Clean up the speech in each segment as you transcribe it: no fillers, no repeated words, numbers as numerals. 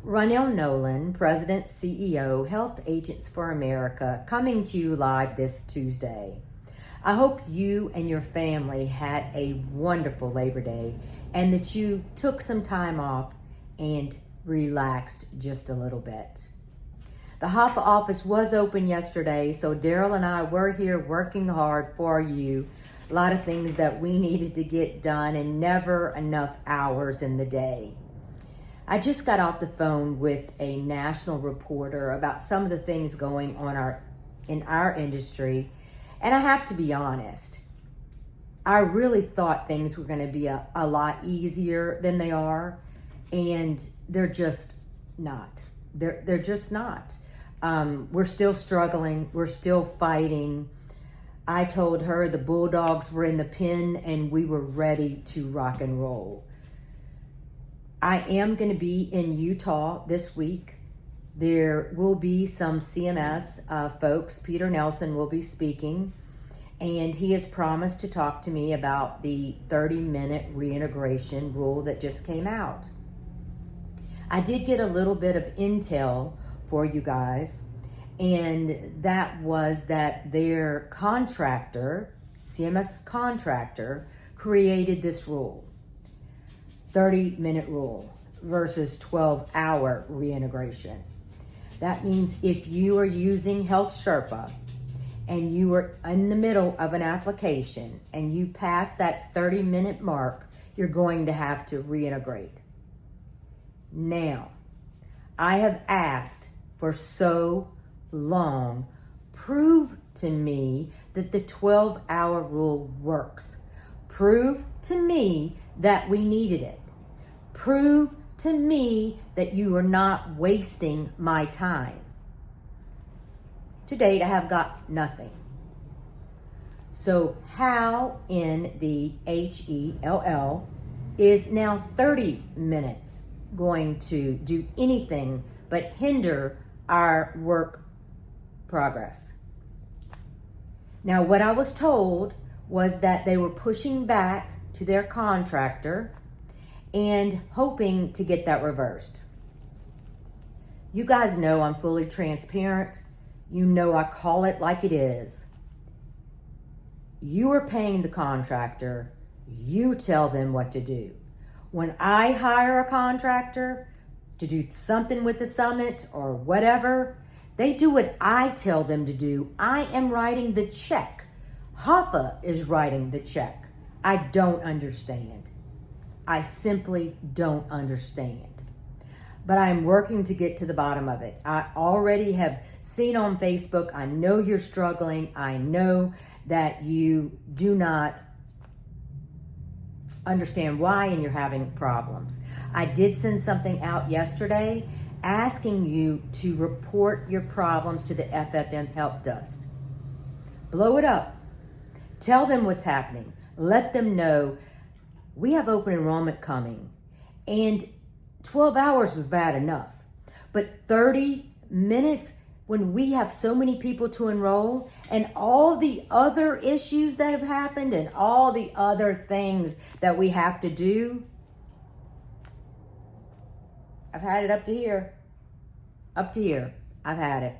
Ronell Nolan, President, CEO, Health Agents for America, coming to you live this Tuesday. I hope you and your family had a wonderful Labor Day and that you took some time off and relaxed just a little bit. The HAFA office was open yesterday, so Daryl and I were here working hard for you. A lot of things that we needed to get done and never enough hours in the day. I just got off the phone with a national reporter about some of the things going on in our industry, and I have to be honest, I really thought things were going to be a lot easier than they are, and they're just not. They're just not. We're still struggling. We're still fighting. I told her the Bulldogs were in the pen and we were ready to rock and roll. I am going to be in Utah this week. There will be some CMS folks. Peter Nelson will be speaking, and he has promised to talk to me about the 30-minute reintegration rule that just came out. I did get a little bit of intel for you guys, and that was that their contractor, CMS contractor, created this rule. 30-minute rule versus 12-hour reintegration. That means if you are using Health Sherpa and you are in the middle of an application and you pass that 30-minute mark, you're going to have to reintegrate. Now, I have asked for so long, prove to me that the 12-hour rule works. Prove to me that we needed it. Prove to me that you are not wasting my time. To date, I have got nothing. So how in the HELL is now 30 minutes going to do anything but hinder our work progress? Now, what I was told was that they were pushing back to their contractor and hoping to get that reversed. You guys know I'm fully transparent. You know I call it like it is. You are paying the contractor. You tell them what to do. When I hire a contractor to do something with the summit or whatever, they do what I tell them to do. I am writing the check. HAFA is writing the check. I don't understand. I simply don't understand. But I'm working to get to the bottom of it. I already have seen on Facebook, I know you're struggling. I know that you do not understand why and you're having problems. I did send something out yesterday asking you to report your problems to the FFM Help Desk. Blow it up. Tell them what's happening. Let them know we have open enrollment coming, and 12 hours was bad enough. But 30 minutes when we have so many people to enroll and all the other issues that have happened and all the other things that we have to do. I've had it up to here. Up to here. I've had it.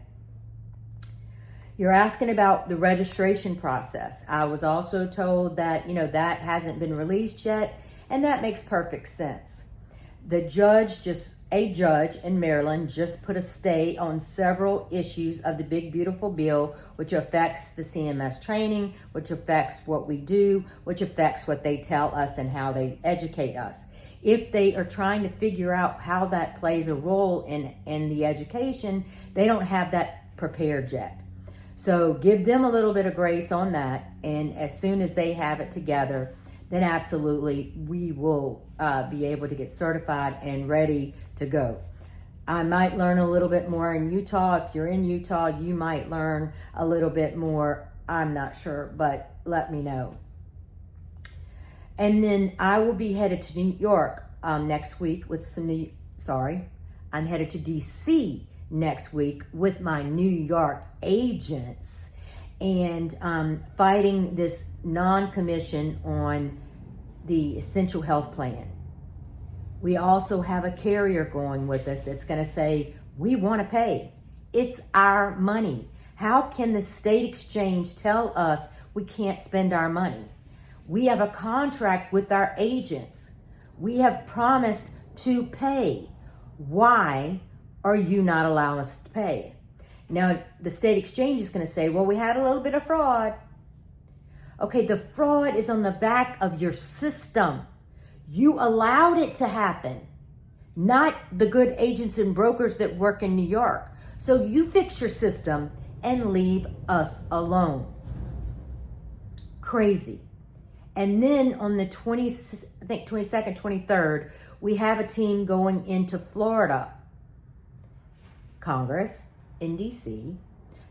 You're asking about the registration process. I was also told that, that hasn't been released yet, and that makes perfect sense. A judge in Maryland just put a stay on several issues of the big, beautiful bill, which affects the CMS training, which affects what we do, which affects what they tell us and how they educate us. If they are trying to figure out how that plays a role in the education, they don't have that prepared yet. So give them a little bit of grace on that, and as soon as they have it together, then absolutely we will be able to get certified and ready to go. I might learn a little bit more in Utah. If you're in Utah, you might learn a little bit more. I'm not sure, but let me know. And then I will be headed to New York next week with I'm headed to DC next week with my New York agents and fighting this non-commission on the Essential Health Plan. We also have a carrier going with us that's going to say, we want to pay. It's our money. How can the state exchange tell us we can't spend our money? We have a contract with our agents. We have promised to pay. Why are you not allowing us to pay? Now, the state exchange is going to say, well, we had a little bit of fraud. Okay, the fraud is on the back of your system. You allowed it to happen, not the good agents and brokers that work in New York. So you fix your system and leave us alone. Crazy. And then on the 22nd, 23rd, we have a team going into Florida. Congress in D.C.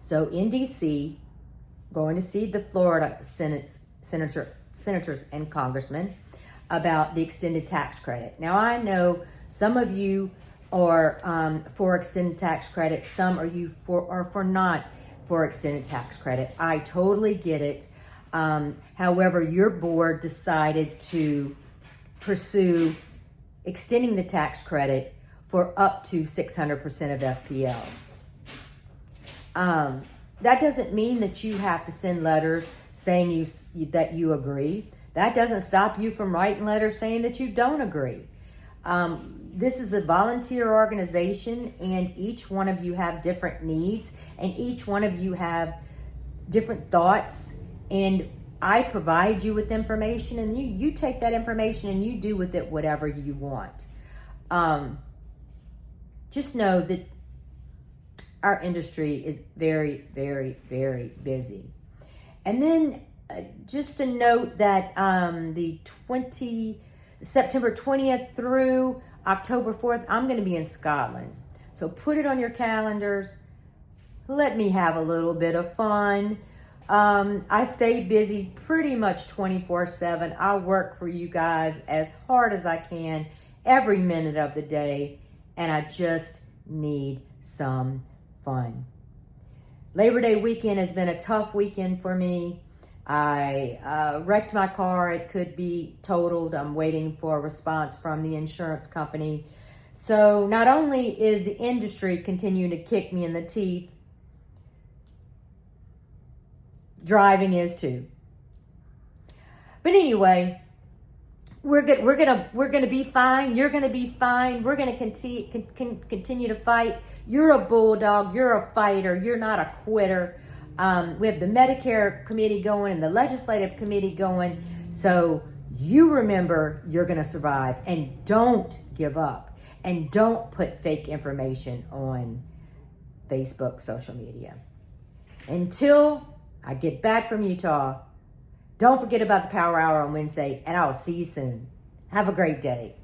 So in D.C., going to see the Florida senators and congressmen about the extended tax credit. Now, I know some of you are for extended tax credit. Some are for not for extended tax credit. I totally get it. However, your board decided to pursue extending the tax credit for up to 600% of FPL. That doesn't mean that you have to send letters saying that you agree. That doesn't stop you from writing letters saying that you don't agree. This is a volunteer organization, and each one of you have different needs, and each one of you have different thoughts, and I provide you with information, and you take that information and you do with it whatever you want. Just know that our industry is very, very, very busy. And then just to note that September 20th through October 4th, I'm going to be in Scotland. So put it on your calendars. Let me have a little bit of fun. I stay busy pretty much 24/7. I work for you guys as hard as I can every minute of the day, and I just need some fun. Labor Day weekend has been a tough weekend for me. I wrecked my car. It could be totaled. I'm waiting for a response from the insurance company. So not only is the industry continuing to kick me in the teeth, driving is too. But anyway, we're good. We're gonna be fine. You're gonna be fine. We're gonna continue to fight. You're a bulldog. You're a fighter. You're not a quitter. We have the Medicare committee going and the legislative committee going. So you remember you're gonna survive, and don't give up, and don't put fake information on Facebook, social media. Until I get back from Utah, don't forget about the Power Hour on Wednesday, and I will see you soon. Have a great day.